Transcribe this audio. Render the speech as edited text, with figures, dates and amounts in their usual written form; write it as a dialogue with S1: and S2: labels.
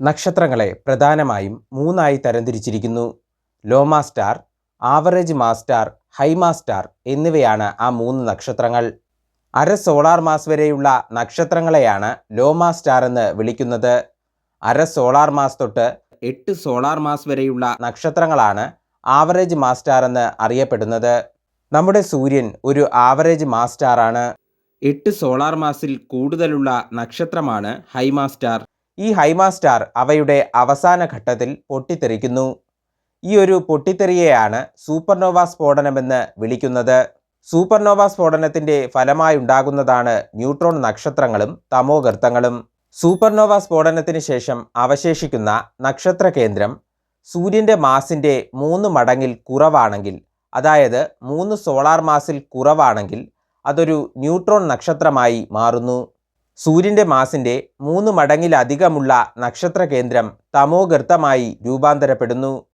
S1: നക്ഷത്രങ്ങളെ പ്രധാനമായും മൂന്നായി തരംതിരിച്ചിരിക്കുന്നു. Low mass star, average mass star, high mass star എന്നിവയാണ് ആ മൂന്ന് നക്ഷത്രങ്ങൾ. അര സോളാർ മാസ് വരെയുള്ള നക്ഷത്രങ്ങളെയാണ് ലോമ സ്റ്റാർ എന്ന് വിളിക്കുന്നത്. അര സോളാർ മാസ് തൊട്ട് 8 സോളാർ മാസ് വരെയുള്ള നക്ഷത്രങ്ങളാണ് ആവറേജ് മാസ് സ്റ്റാർ എന്ന് അറിയപ്പെടുന്നത്. നമ്മുടെ സൂര്യൻ ഒരു ആവറേജ് മാസ് സ്റ്റാർ ആണ്. 8 സോളാർ മാസിൽ കൂടുതലുള്ള നക്ഷത്രമാണ് ഹൈമാസ് സ്റ്റാർ. ഈ ഹൈമാസ് സ്റ്റാർ അവയുടെ അവസാന ഘട്ടത്തിൽ പൊട്ടിത്തെറിക്കുന്നു. ഈ ഒരു പൊട്ടിത്തെറിയെയാണ് സൂപ്പർനോവ സ്ഫോടനമെന്ന് വിളിക്കുന്നത്. സൂപ്പർനോവ സ്ഫോടനത്തിൻ്റെ ഫലമായുണ്ടാകുന്നതാണ് ന്യൂട്രോൺ നക്ഷത്രങ്ങളും തമോഗർത്തങ്ങളും. സൂപ്പർനോവ സ്ഫോടനത്തിന് ശേഷം അവശേഷിക്കുന്ന നക്ഷത്ര കേന്ദ്രം സൂര്യൻ്റെ മാസിൻ്റെ 3 മടങ്ങിൽ കുറവാണെങ്കിൽ, അതായത് 3 സോളാർ മാസിൽ കുറവാണെങ്കിൽ അതൊരു ന്യൂട്രോൺ നക്ഷത്രമായി മാറുന്നു. സൂര്യൻ്റെ മാസിൻ്റെ 3 മടങ്ങിലധികമുള്ള നക്ഷത്ര കേന്ദ്രം തമോഗർത്തമായി രൂപാന്തരപ്പെടുന്നു.